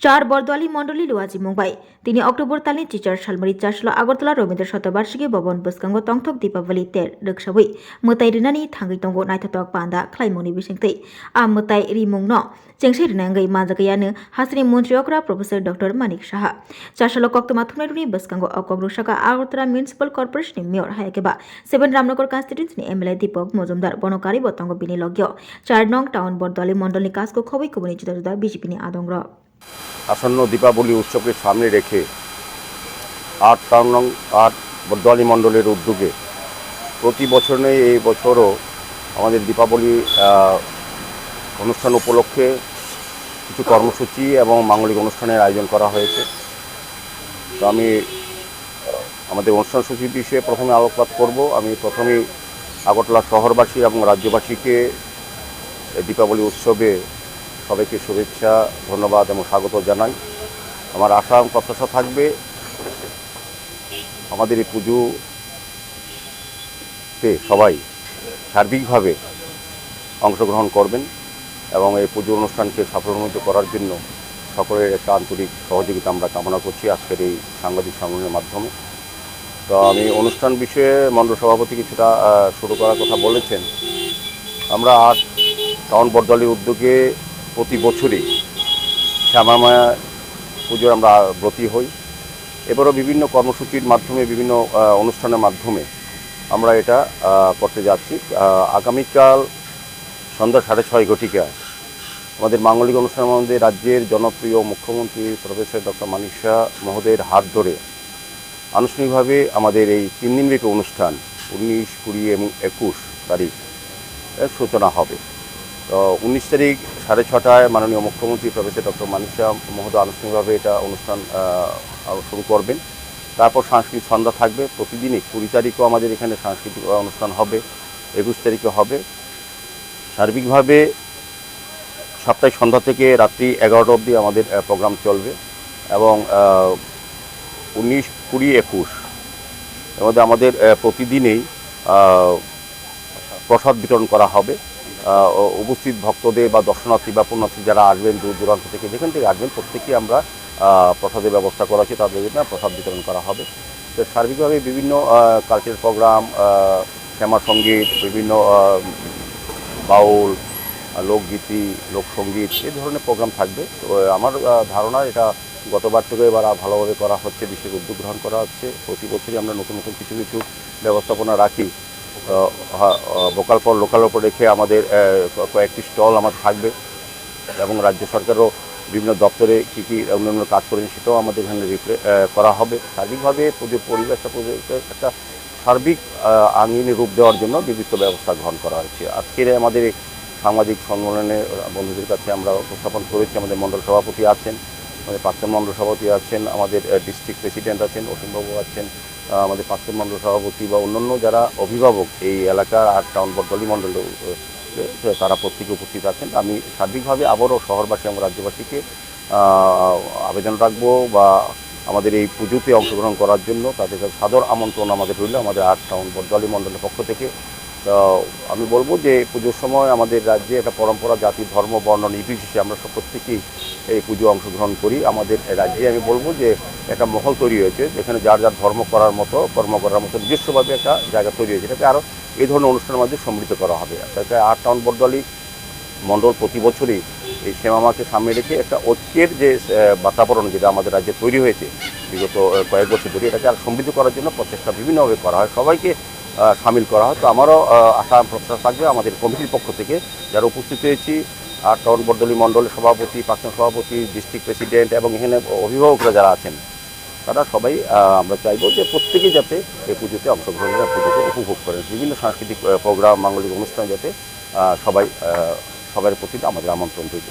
চার বরদোয়ালি মন্ডলী লুয়াজি মুম্বাই 3 অক্টোবর তালি টিচার সালমারি চারশো আগরতলা রবীন্দ্র শতবার্ষিকী ভবন বসকাঙ্গ তংথক দীপাবলি তের রোকসাবui মতাই রিনানি থাঙ্গै तंगो नायथाथक पान्दा ख्लाइमनि बिसिंथै मताई रिमुं न जेंसै रिनांगै माजागैयानो हासिनि मन्त्रियकरा प्रफेसर डॉक्टर मानिक साहा चारशल कक्तमा थुनायरुनि बसकांगो अकग रुसाका আগরতলা মিউনিসিপাল কর্পোরেশন মেয়র हायकेबा 7 रामनगर कन्स्टिट्युएन्सी एमएलए दीपक मजुमदार बनकारी बतंग बिनिलग्य 4 नং टाउन बरदोयाली मण्डलनि काजको खबै कुबनि जुदा जुदा बिजेपिनि आदंग्र আসন্ন দীপাবলি উৎসবকে সামনে রেখে 8 বরদোয়ালি মণ্ডলের উদ্যোগে প্রতি বছর নেই এই বছরও আমাদের দীপাবলি অনুষ্ঠান উপলক্ষে কিছু কর্মসূচি এবং মাঙ্গলিক অনুষ্ঠানের আয়োজন করা হয়েছে। তো আমি আমাদের অনুষ্ঠান সূচি বিষয়ে প্রথমে আলোকপাত করব। আমি প্রথমেই আগরতলা শহরবাসী এবং রাজ্যবাসীকে দীপাবলি উৎসবে সবাইকে শুভেচ্ছা, ধন্যবাদ এবং স্বাগত জানাই। আমার আশা এবং প্রত্যাশা থাকবে আমাদের এই পুজোতে সবাই সার্বিকভাবে অংশগ্রহণ করবেন এবং এই পুজো অনুষ্ঠানকে সাফল্যমণ্ডিত করার জন্য সকলের একটা আন্তরিক সহযোগিতা আমরা কামনা করছি আজকের এই সাংবাদিক সম্মেলনের মাধ্যমে। তো আমি অনুষ্ঠান বিষয়ে মণ্ডল সভাপতি কিছুটা শুরু করার কথা বলেছেন। আমরা 8 টাউন বরদোয়ালির উদ্যোগে প্রতি বছরই শ্যামামায়া পুজোর আমরা ব্রতী হই। এবারও বিভিন্ন কর্মসূচির মাধ্যমে বিভিন্ন অনুষ্ঠানের মাধ্যমে আমরা এটা করতে যাচ্ছি। আগামীকাল সন্ধ্যা 6:30 ঘটিকায় আমাদের মাঙ্গলিক অনুষ্ঠানের মধ্যে রাজ্যের জনপ্রিয় মুখ্যমন্ত্রী প্রফেসর ডক্টর মানিক সাহা মহোদয়ের হাত ধরে আনুষ্ঠানিকভাবে আমাদের এই 3 দিনব্যাপী অনুষ্ঠান 19, 20 এবং 21 তারিখ সূচনা হবে। তো 19 তারিখ 6:30টায় মাননীয় মুখ্যমন্ত্রী প্রফেসর ডক্টর মানিক সাহা মহোদয় আনুষ্ঠানিকভাবে এটা অনুষ্ঠান শুরু করবেন। তারপর সাংস্কৃতিক সন্ধ্যা থাকবে প্রতিদিনই। 20 তারিখও আমাদের এখানে সাংস্কৃতিক অনুষ্ঠান হবে, 21 তারিখে হবে। সার্বিকভাবে সপ্তাহে সন্ধ্যা থেকে রাত্রি 11টা অবধি আমাদের প্রোগ্রাম চলবে এবং 19, 20, 21 এর মধ্যে আমাদের প্রতিদিনেই প্রসাদ বিতরণ করা হবে। উপস্থিত ভক্তদের বা দর্শনার্থী বা পুণ্যার্থী যারা আসবেন দূর দূরান্ত থেকে যেখান থেকে আসবেন প্রত্যেকেই আমরা প্রসাদের ব্যবস্থা করা আছে, তাদের জন্য প্রসাদ বিতরণ করা হবে। তো সার্বিকভাবে বিভিন্ন কালচারাল প্রোগ্রাম, শ্যামা সঙ্গীত, বিভিন্ন বাউল, লোকগীতি, লোকসঙ্গীত এই ধরনের প্রোগ্রাম থাকবে। তো আমার ধারণা এটা গতবার থেকে এবার ভালোভাবে করা হচ্ছে, বিশেষ উদ্যোগ গ্রহণ করা হচ্ছে। প্রতি বছরই আমরা নতুন নতুন কিছু কিছু ব্যবস্থাপনা রাখি। ভোকাল ফর লোকালের উপর রেখে আমাদের কয়েকটি স্টল আমাদের থাকবে এবং রাজ্য সরকারও বিভিন্ন দপ্তরে কী কী অন্যান্য কাজ করেছেন সেটাও আমাদের এখানে করা হবে। সার্বিকভাবে পুজোর পরিবেশটা একটা সার্বিক আঙ্গিনী রূপ দেওয়ার জন্য বিভিন্ন ব্যবস্থা গ্রহণ করা হয়েছে। আজকের আমাদের সাংবাদিক সম্মেলনে বন্ধুদের কাছে আমরা উপস্থাপন করেছি। আমাদের মণ্ডল সভাপতি আছেন, আমাদের প্রাক্তন মণ্ডল সভাপতি আছেন, আমাদের ডিস্ট্রিক্ট প্রেসিডেন্ট আছেন, অসীমবাবু আছেন, আমাদের প্রাক্তন মণ্ডল সভাপতি বা অন্যান্য যারা অভিভাবক এই এলাকার 8 টাউন বরদোয়ালি মণ্ডল তারা প্রত্যেকে উপস্থিত আছেন। আমি সার্বিকভাবে আবারও শহরবাসী এবং রাজ্যবাসীকে আবেদন রাখবো বা আমাদের এই পুজোতে অংশগ্রহণ করার জন্য তাদের কাছে সাদর আমন্ত্রণ আমাদের রইল আমাদের 8 টাউন বরদোয়ালি মণ্ডলের পক্ষ থেকে। তো আমি বলবো যে পুজোর সময় আমাদের রাজ্যে একটা পরম্পরা, জাতি, ধর্ম, বর্ণ নির্বিশেষে আমরা সব প্রত্যেকেই এই পুজো অংশগ্রহণ করি। আমাদের রাজ্যে আমি বলবো যে একটা মহল তৈরি হয়েছে যেখানে যার যার ধর্ম করার মতো, কর্ম করার মতো নিজস্বভাবে একটা জায়গা তৈরি হয়েছে। এটাকে আরও এই ধরনের অনুষ্ঠানের মাধ্যমে সমৃদ্ধ করা হবে। তাতে 8 টাউন বরদোয়ালি মণ্ডল প্রতি বছরই এই শ্যামামাকে সামনে রেখে একটা ঐক্যের যে বাতাবরণ যেটা আমাদের রাজ্যে তৈরি হয়েছে বিগত কয়েক বছর ধরে, এটাকে আর সমৃদ্ধ করার জন্য প্রচেষ্টা বিভিন্নভাবে করা হয়, সবাইকে সামিল করা হয়। তো আমারও আশা প্রত্যাশা থাকবে আমাদের কমিটির পক্ষ থেকে যারা উপস্থিত হয়েছি 8 টাউন বরদোয়ালি মণ্ডলের সভাপতি, প্রাক্তন সভাপতি, ডিস্ট্রিক্ট প্রেসিডেন্ট এবং এখানে অভিভাবকরা যারা আছেন তারা সবাই আমরা চাইবো যে প্রত্যেকেই যাতে এই পুজোতে অংশগ্রহণ করে পুজোতে উপভোগ করেন। বিভিন্ন সাংস্কৃতিক প্রোগ্রাম, মাঙ্গলিক অনুষ্ঠান যাতে সবাই সবার প্রতি আমাদের আমন্ত্রণ রইল।